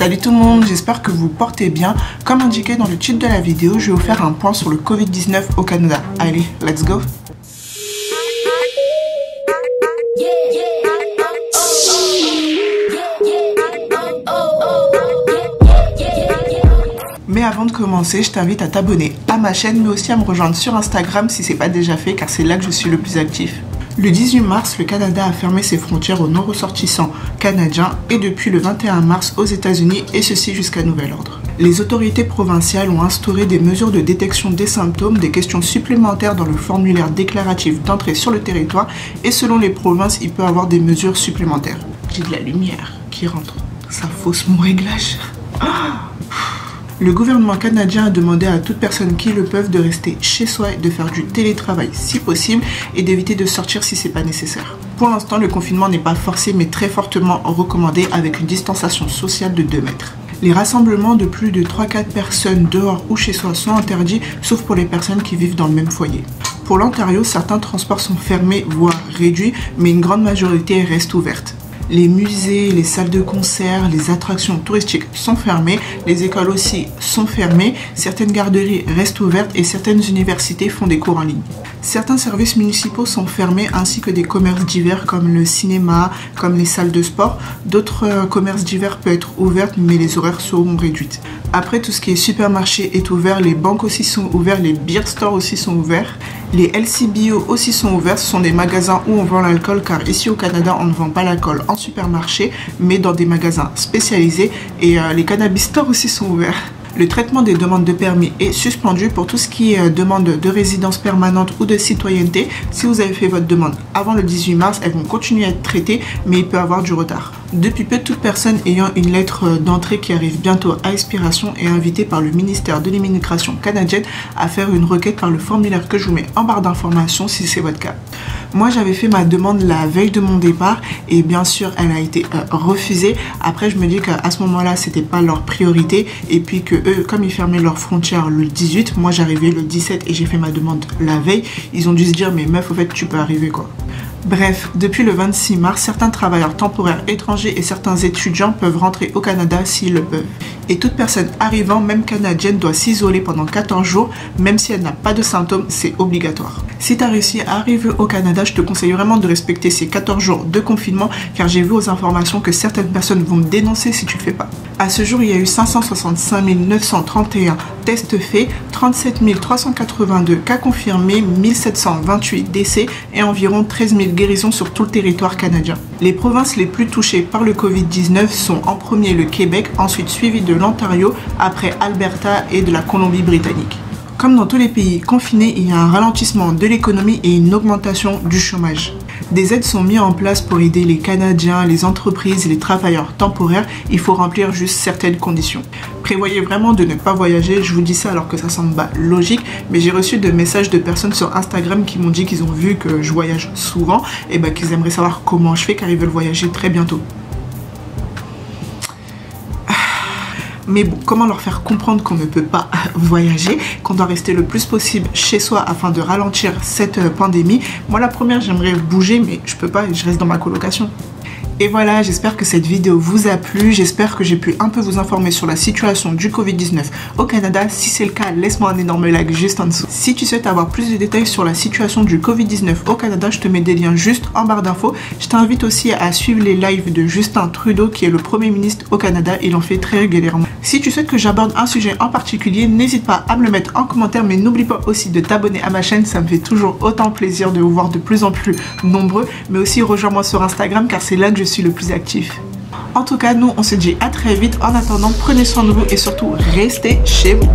Salut tout le monde, j'espère que vous portez bien. Comme indiqué dans le titre de la vidéo, je vais vous faire un point sur le Covid-19 au Canada. Allez, let's go! Mais avant de commencer, je t'invite à t'abonner à ma chaîne, mais aussi à me rejoindre sur Instagram si ce n'est pas déjà fait, car c'est là que je suis le plus actif. Le 18 mars, le Canada a fermé ses frontières aux non-ressortissants canadiens et depuis le 21 mars aux États-Unis, et ceci jusqu'à nouvel ordre. Les autorités provinciales ont instauré des mesures de détection des symptômes, des questions supplémentaires dans le formulaire déclaratif d'entrée sur le territoire, et selon les provinces, il peut y avoir des mesures supplémentaires. J'ai de la lumière qui rentre. Ça fausse mon réglage. Le gouvernement canadien a demandé à toute personne qui le peuvent de rester chez soi et de faire du télétravail si possible et d'éviter de sortir si c'est pas nécessaire. Pour l'instant, le confinement n'est pas forcé mais très fortement recommandé avec une distanciation sociale de 2 mètres. Les rassemblements de plus de 3-4 personnes dehors ou chez soi sont interdits, sauf pour les personnes qui vivent dans le même foyer. Pour l'Ontario, certains transports sont fermés, voire réduits, mais une grande majorité reste ouverte. Les musées, les salles de concert, les attractions touristiques sont fermées, les écoles aussi sont fermées, certaines garderies restent ouvertes et certaines universités font des cours en ligne. Certains services municipaux sont fermés ainsi que des commerces divers comme le cinéma, comme les salles de sport. D'autres commerces divers peuvent être ouverts mais les horaires seront réduits. Après, tout ce qui est supermarché est ouvert, les banques aussi sont ouverts, les beer stores aussi sont ouverts. Les LCBO aussi sont ouverts, ce sont des magasins où on vend l'alcool car ici au Canada on ne vend pas l'alcool en supermarché mais dans des magasins spécialisés et les cannabis stores aussi sont ouverts. Le traitement des demandes de permis est suspendu pour tout ce qui est demande de résidence permanente ou de citoyenneté. Si vous avez fait votre demande avant le 18 mars, elles vont continuer à être traitées mais il peut y avoir du retard. Depuis peu, toute personne ayant une lettre d'entrée qui arrive bientôt à expiration est invitée par le ministère de l'immigration canadienne à faire une requête par le formulaire que je vous mets en barre d'informations si c'est votre cas. Moi, j'avais fait ma demande la veille de mon départ et bien sûr, elle a été refusée. Après, je me dis qu'à ce moment-là, c'était pas leur priorité et puis que eux, comme ils fermaient leurs frontières le 18, moi j'arrivais le 17 et j'ai fait ma demande la veille. Ils ont dû se dire, mais meuf, au fait, tu peux arriver quoi. Bref, depuis le 26 mars, certains travailleurs temporaires étrangers et certains étudiants peuvent rentrer au Canada s'ils le peuvent. Et toute personne arrivant, même canadienne, doit s'isoler pendant 14 jours, même si elle n'a pas de symptômes, c'est obligatoire. Si tu as réussi à arriver au Canada, je te conseille vraiment de respecter ces 14 jours de confinement, car j'ai vu aux informations que certaines personnes vont me dénoncer si tu ne le fais pas. À ce jour, il y a eu 565 931 tests faits, 37 382 cas confirmés, 1728 décès et environ 13 000 guérisons sur tout le territoire canadien. Les provinces les plus touchées par le Covid-19 sont en premier le Québec, ensuite suivi de l'Ontario, après Alberta et de la Colombie-Britannique. Comme dans tous les pays confinés, il y a un ralentissement de l'économie et une augmentation du chômage. Des aides sont mises en place pour aider les Canadiens, les entreprises et les travailleurs temporaires. Il faut remplir juste certaines conditions. Prévoyez vraiment de ne pas voyager. Je vous dis ça alors que ça semble logique, mais j'ai reçu des messages de personnes sur Instagram qui m'ont dit qu'ils ont vu que je voyage souvent et qu'ils aimeraient savoir comment je fais car ils veulent voyager très bientôt. Mais bon, comment leur faire comprendre qu'on ne peut pas voyager, qu'on doit rester le plus possible chez soi afin de ralentir cette pandémie? Moi, la première, j'aimerais bouger, mais je peux pas, je reste dans ma colocation. Et voilà, j'espère que cette vidéo vous a plu, j'espère que j'ai pu un peu vous informer sur la situation du Covid-19 au Canada. Si c'est le cas, laisse-moi un énorme like juste en dessous. Si tu souhaites avoir plus de détails sur la situation du Covid-19 au Canada, je te mets des liens juste en barre d'infos. Je t'invite aussi à suivre les lives de Justin Trudeau qui est le Premier ministre au Canada, il en fait très régulièrement. Si tu souhaites que j'aborde un sujet en particulier, n'hésite pas à me le mettre en commentaire, mais n'oublie pas aussi de t'abonner à ma chaîne, ça me fait toujours autant plaisir de vous voir de plus en plus nombreux, mais aussi rejoins-moi sur Instagram car c'est là que je suis le plus actif. En tout cas, nous on se dit à très vite. En attendant, prenez soin de vous et surtout restez chez vous.